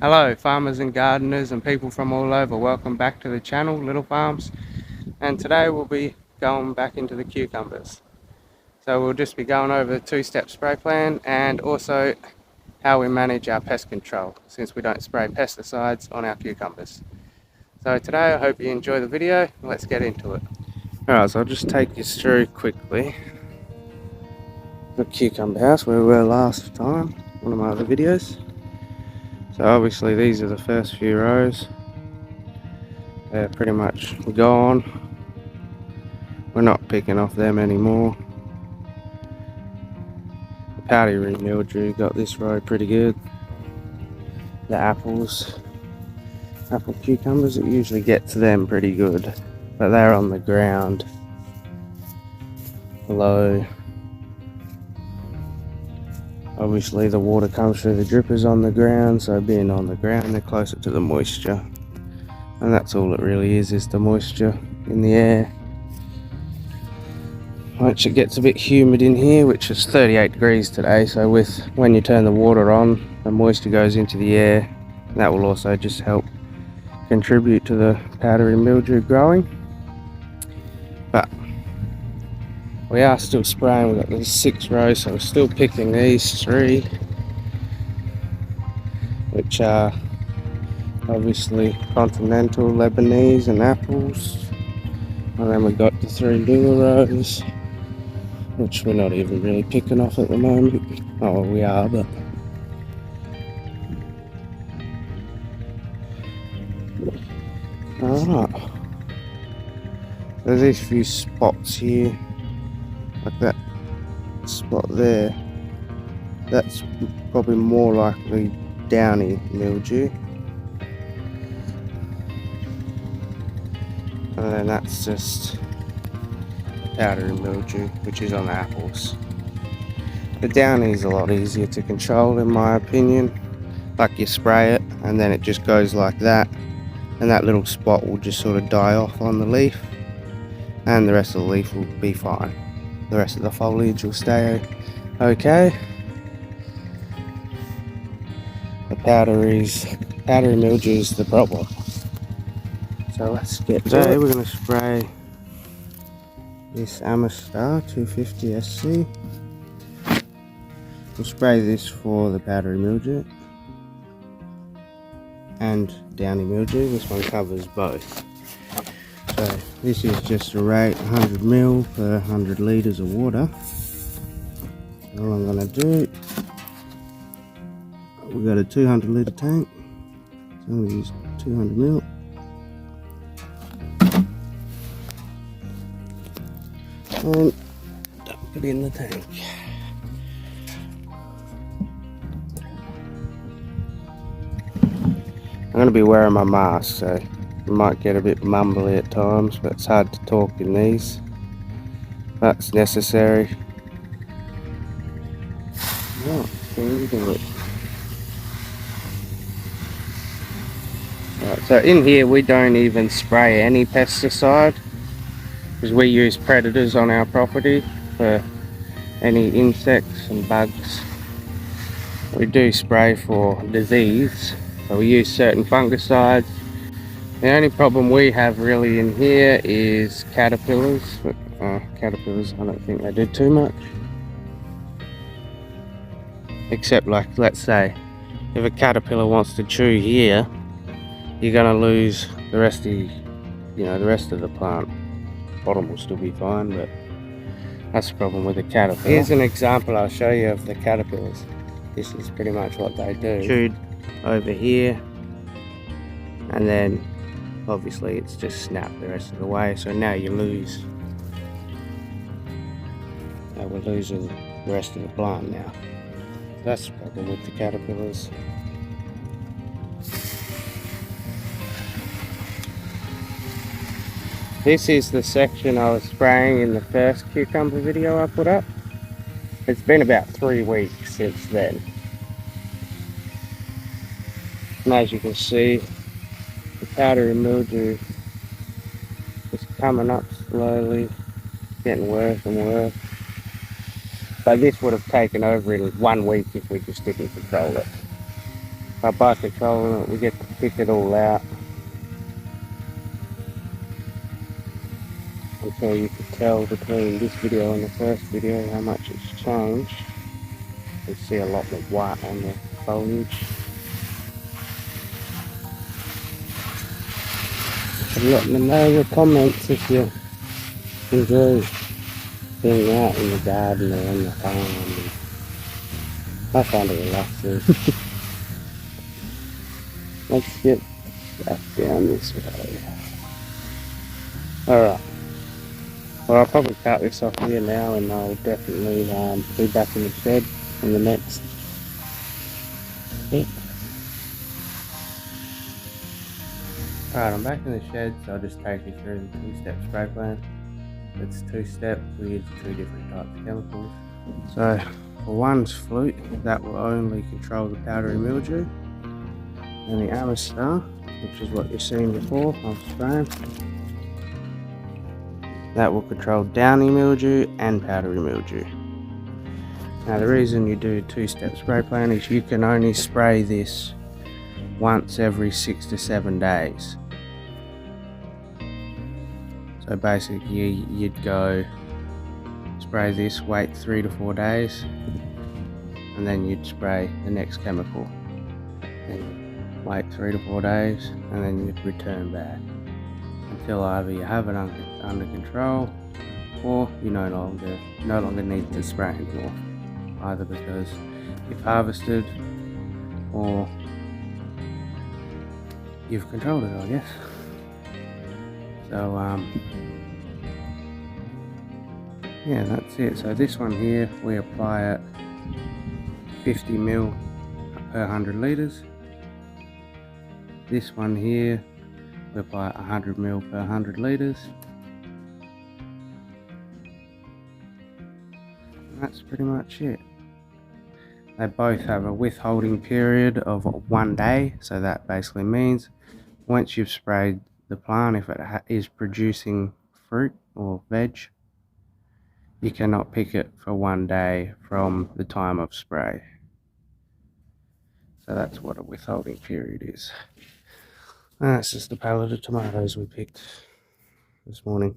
Hello farmers and gardeners and people from all over, welcome back to the channel Little Farms, and today we'll be going back into the cucumbers. So we'll just be going over the two-step spray plan and also how we manage our pest control since we don't spray pesticides on our cucumbers. So today I hope you enjoy the video. Let's get into it. Alright, so I'll just take you through quickly the cucumber house where we were last time, one of my other videos. So obviously these are the first few rows. They're pretty much gone. We're not picking off them anymore. The powdery and mildew got this row pretty good. The apple cucumbers, it usually gets them pretty good, but they're on the ground below. Obviously the water comes through the drippers on the ground, so being on the ground they're closer to the moisture, and that's all it really is the moisture in the air. Once it gets a bit humid in here, which is 38 degrees today, so when you turn the water on, the moisture goes into the air. That will also just help contribute to the powdery mildew growing. But we are still spraying. We've got these 6 rows, so we're still picking these 3, which are obviously continental, Lebanese and apples. And then we've got the 3 newer rows, which we're not even really picking off at the moment. Oh, we are, but alright. There's these few spots here, like that spot there. That's probably more likely downy mildew. And then that's just powdery mildew, which is on the apples. The downy is a lot easier to control in my opinion. Like you spray it and then it just goes like that, and that little spot will just sort of die off on the leaf, and the rest of the leaf will be fine. The rest of the foliage will stay okay. The powdery mildew is the problem. So let's get to it. We're going to spray this Amistar 250 SC. We'll spray this for the powdery mildew and downy mildew. This one covers both. So this is just a rate 100 ml per 100 litres of water. All I'm going to do, we've got a 200 litre tank, so I'm going to use 200 ml. And dump it in the tank. I'm going to be wearing my mask, so I might get a bit mumbly at times, but it's hard to talk in these. That's necessary. Right, here we do it. Right, so in here we don't even spray any pesticide, because we use predators on our property for any insects and bugs. We do spray for disease, so we use certain fungicides. The only problem we have really in here is caterpillars, but caterpillars I don't think they do too much. Except, like, let's say if a caterpillar wants to chew here, you're gonna lose the rest of the rest of the plant. Bottom will still be fine, but that's the problem with the caterpillar. Here's an example I'll show you of the caterpillars. This is pretty much what they do. Chewed over here, and then obviously it's just snapped the rest of the way, so now you lose. Now we're losing the rest of the plant now. That's the problem with the caterpillars. This is the section I was spraying in the first cucumber video I put up. It's been about 3 weeks since then. And as you can see, the powdery mildew is coming up slowly, getting worse and worse. But this would have taken over in 1 week if we just didn't control it. by controlling it, we get to pick it all out. I'm sure you could tell between this video and the first video how much it's changed. You see a lot more white on the foliage. And let me know in the comments if you enjoy being out in the garden or on the farm. I find it relaxing. Let's get back down this way. Alright. Well, I'll probably cut this off here now, and I'll definitely be back in the shed in the next bit. Alright, I'm back in the shed, so I'll just take you through the two-step spray plan. It's two-step, we use two different types of chemicals. So, for one's flute, that will only control the powdery mildew, and the Amistar, which is what you've seen before, I'm spraying. That will control downy mildew and powdery mildew. Now the reason you do two-step spray plan is you can only spray this once every 6 to 7 days. So basically you'd go spray this, wait 3 to 4 days, and then you'd spray the next chemical. Then wait 3 to 4 days, and then you'd return back. Until either you have it under control, or you no longer need to spray anymore, either because you've harvested or you've controlled it, I guess. So yeah, that's it. So this one here, we apply it 50 ml per 100 litres. This one here, we apply 100 ml per 100 litres. That's pretty much it. They both have a withholding period of 1 day, so that basically means once you've sprayed the plant, if it is producing fruit or veg, you cannot pick it for 1 day from the time of spray. So that's what a withholding period is. That's just a pallet of tomatoes we picked this morning.